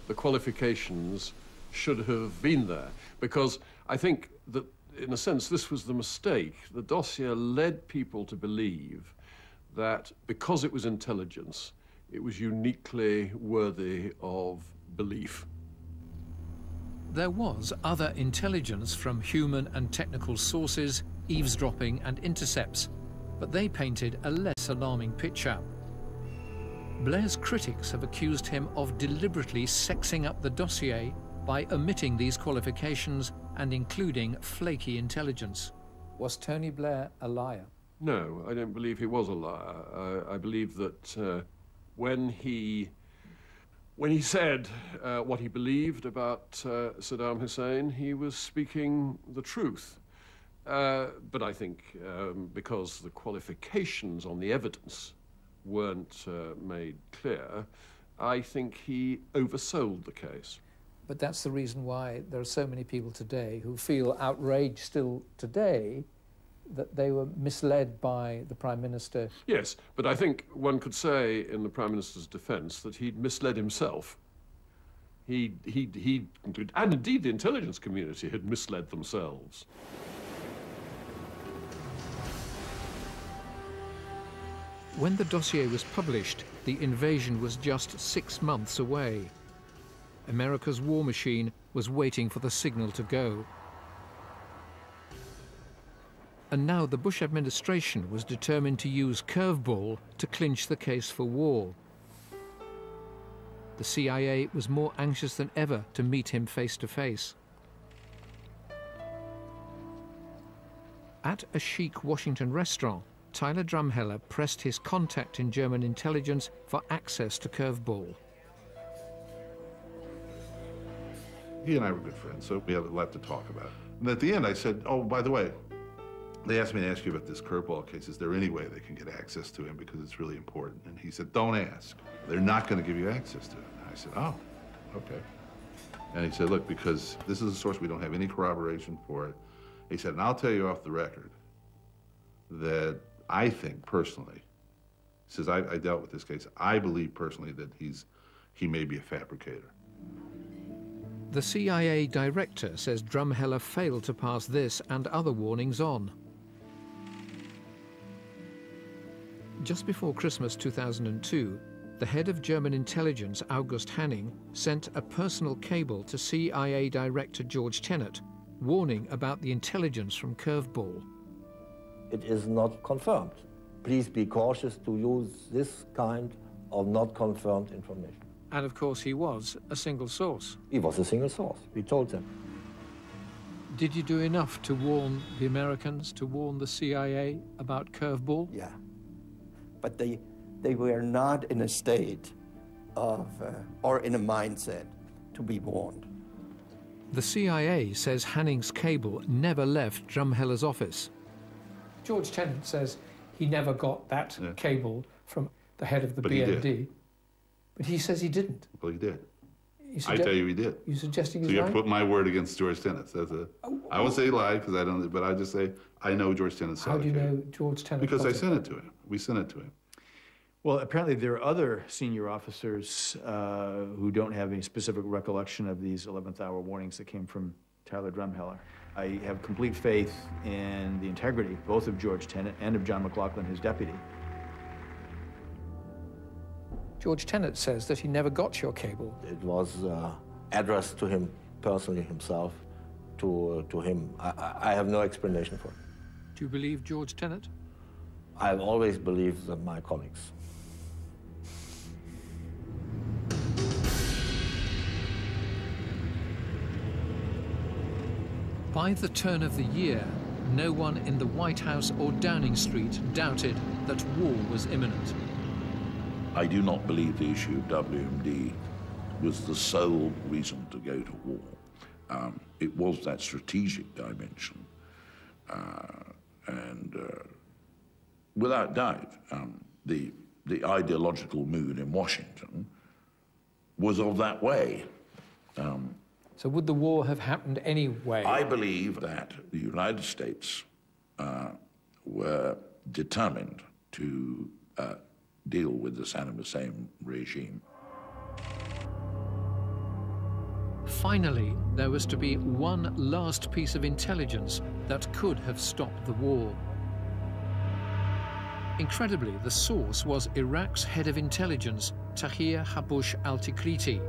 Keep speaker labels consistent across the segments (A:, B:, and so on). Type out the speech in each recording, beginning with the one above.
A: the qualifications should have been there, because I think that, in a sense, this was the mistake. The dossier led people to believe that because it was intelligence, it was uniquely worthy of belief.
B: There was other intelligence from human and technical sources, eavesdropping and intercepts, but they painted a less alarming picture. Blair's critics have accused him of deliberately sexing up the dossier by omitting these qualifications and including flaky intelligence. Was Tony Blair a liar?
A: No, I don't believe he was a liar. I believe that when he said what he believed about Saddam Hussein, he was speaking the truth. But I think because the qualifications on the evidence weren't made clear, I think he oversold the case.
B: But that's the reason why there are so many people today who feel outraged still today that they were misled by the Prime Minister.
A: Yes, but I think one could say in the Prime Minister's defence that he'd misled himself. And indeed the intelligence community had misled themselves.
B: When the dossier was published, the invasion was just 6 months away. America's war machine was waiting for the signal to go. And now the Bush administration was determined to use curveball to clinch the case for war. The CIA was more anxious than ever to meet him face to face. At a chic Washington restaurant, Tyler Drumheller pressed his contact in German intelligence for access to curveball.
C: He and I were good friends, so we had a lot to talk about. And at the end, I said, oh, by the way, they asked me to ask you about this curveball case. Is there any way they can get access to him because it's really important? And he said, don't ask. They're not going to give you access to him. And I said, oh, okay. And he said, look, because this is a source, we don't have any corroboration for it. He said, and I'll tell you off the record that I think personally, he says, I dealt with this case, I believe personally that he may be a fabricator.
B: The CIA director says Drumheller failed to pass this and other warnings on. Just before Christmas 2002, the head of German intelligence, August Hanning, sent a personal cable to CIA Director George Tenet, warning about the intelligence from curveball.
D: It is not confirmed. Please be cautious to use this kind of not confirmed information.
B: And of course he was a single source.
D: He was a single source, we told them.
B: Did you do enough to warn the Americans, to warn the CIA about curveball?
E: Yeah, but they were not in a state of, or in a mindset to be warned.
B: The CIA says Hanning's cable never left Drumheller's office. George Tenet says he never got that cable from the head of the BND. But he says he didn't.
C: Well, he did. I tell you he did.
B: You're suggesting he's
C: lying? So
B: lying?
C: you put my word against George Tenet's. I won't say he lied because I don't, but I just say I know George Tenet saw it.
B: How do you know George Tenet?
C: Because I sent it to him. We sent it to him.
F: Well, apparently there are other senior officers who don't have any specific recollection of these 11th hour warnings that came from Tyler Drumheller. I have complete faith in the integrity both of George Tenet and of John McLaughlin, his deputy.
B: George Tenet says that he never got your cable.
D: It was addressed to him personally himself, to him. I have no explanation for it.
B: Do you believe George Tenet?
D: I've always believed that my colleagues.
B: By the turn of the year, no one in the White House or Downing Street doubted that war was imminent.
G: I do not believe the issue of WMD was the sole reason to go to war. It was that strategic dimension. Without doubt, the ideological mood in Washington was of that way.
B: So would the war have happened anyway?
G: I believe that the United States were determined to deal with the Saddam Hussein regime.
B: Finally, there was to be one last piece of intelligence that could have stopped the war. Incredibly, the source was Iraq's head of intelligence, Tahir Habush al-Tikriti,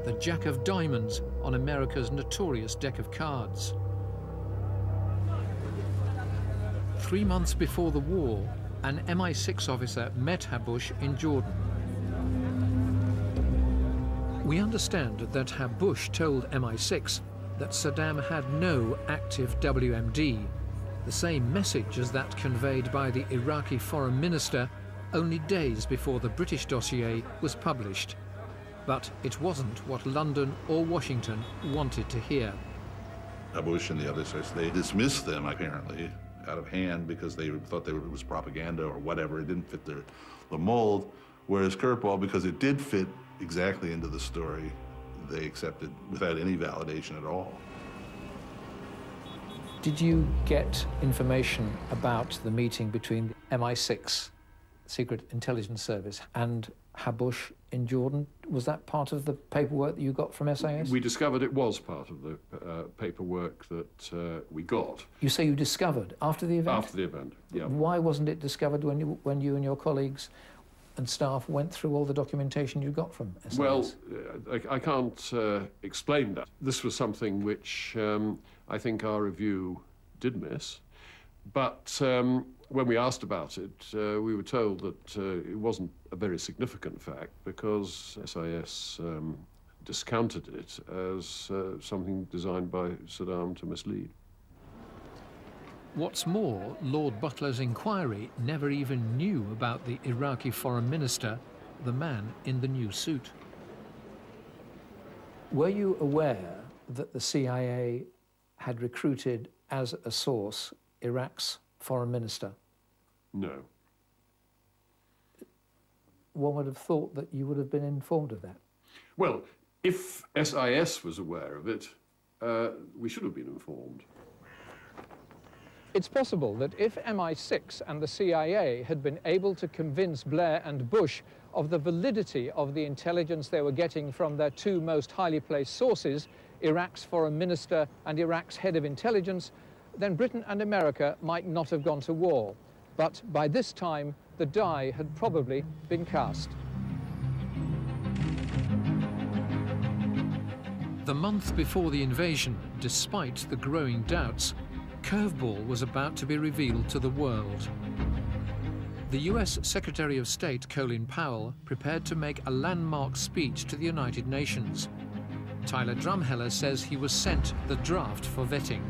B: the Jack of Diamonds on America's notorious deck of cards. 3 months before the war, an MI6 officer met Habush in Jordan. We understand that Habush told MI6 that Saddam had no active WMD, the same message as that conveyed by the Iraqi foreign minister only days before the British dossier was published. But it wasn't what London or Washington wanted to hear.
C: Habush and the others, they dismissed them, apparently, out of hand because they thought it was propaganda or whatever. It didn't fit the mold. Whereas Kirkpaul, because it did fit exactly into the story, they accepted without any validation at all.
B: Did you get information about the meeting between MI6, Secret Intelligence Service, and Habush in Jordan? Was that part of the paperwork that you got from SAS?
A: We discovered it was part of the paperwork that we got.
B: You say you discovered after the event?
A: After the event, yeah.
B: Why wasn't it discovered when you and your colleagues and staff went through all the documentation you got from SAS?
A: Well, I can't explain that. This was something which I think our review did miss. But when we asked about it, we were told that it wasn't a very significant fact because SIS discounted it as something designed by Saddam to mislead.
B: What's more, Lord Butler's inquiry never even knew about the Iraqi foreign minister, the man in the new suit. Were you aware that the CIA had recruited as a source Iraq's foreign minister?
A: No.
B: One would have thought that you would have been informed of that.
A: Well, if SIS was aware of it, we should have been informed.
B: It's possible that if MI6 and the CIA had been able to convince Blair and Bush of the validity of the intelligence they were getting from their two most highly placed sources, Iraq's foreign minister and Iraq's head of intelligence, then Britain and America might not have gone to war. But by this time, the die had probably been cast. The month before the invasion, despite the growing doubts, Curveball was about to be revealed to the world. The US Secretary of State, Colin Powell, prepared to make a landmark speech to the United Nations. Tyler Drumheller says he was sent the draft for vetting.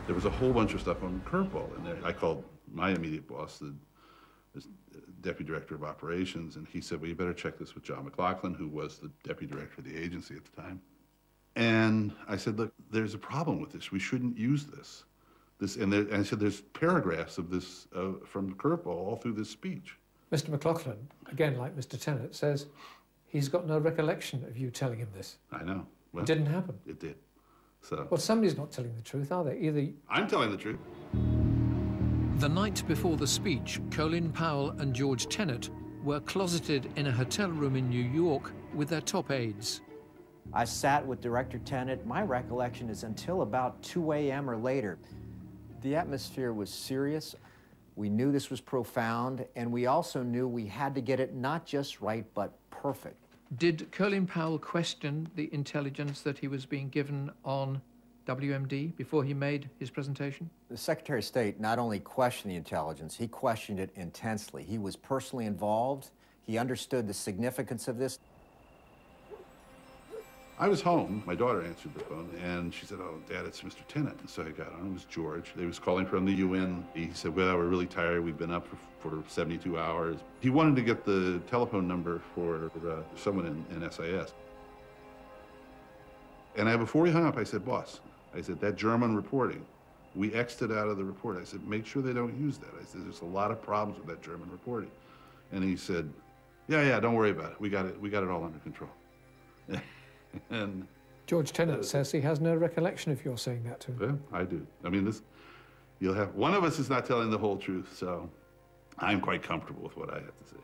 C: There was a whole bunch of stuff on Curveball in there. I called my immediate boss, the Deputy Director of Operations, and he said, well, you better check this with John McLaughlin, who was the Deputy Director of the agency at the time. And I said, look, there's a problem with this. We shouldn't use this. And I said, there's paragraphs of this from Curveball all through this speech.
B: Mr. McLaughlin, again, like Mr. Tennant, says he's got no recollection of you telling him this.
C: I know. Well,
B: it didn't happen.
C: It did. So.
B: Well, somebody's not telling the truth, are they? Either...
C: I'm telling the truth.
B: The night before the speech, Colin Powell and George Tenet were closeted in a hotel room in New York with their top aides.
H: I sat with Director Tenet. My recollection is until about 2 a.m. or later. The atmosphere was serious. We knew this was profound, and we also knew we had to get it not just right, but perfect.
B: Did Colin Powell question the intelligence that he was being given on WMD before he made his presentation?
H: The Secretary of State not only questioned the intelligence, he questioned it intensely. He was personally involved. He understood the significance of this.
C: I was home. My daughter answered the phone, and she said, oh, Dad, it's Mr. Tennant. And so I got on. It was George. They was calling from the UN. He said, well, we're really tired. We've been up for 72 hours. He wanted to get the telephone number for someone in SIS. And before he hung up, I said, boss, I said, that German reporting, we X'd it out of the report. I said, make sure they don't use that. I said, there's a lot of problems with that German reporting. And he said, yeah, don't worry about it. We got it all under control. And
B: George Tenet says he has no recollection of your saying that to him.
C: Yeah, I do. I mean, you'll have one of us is not telling the whole truth, so I'm quite comfortable with what I have to say.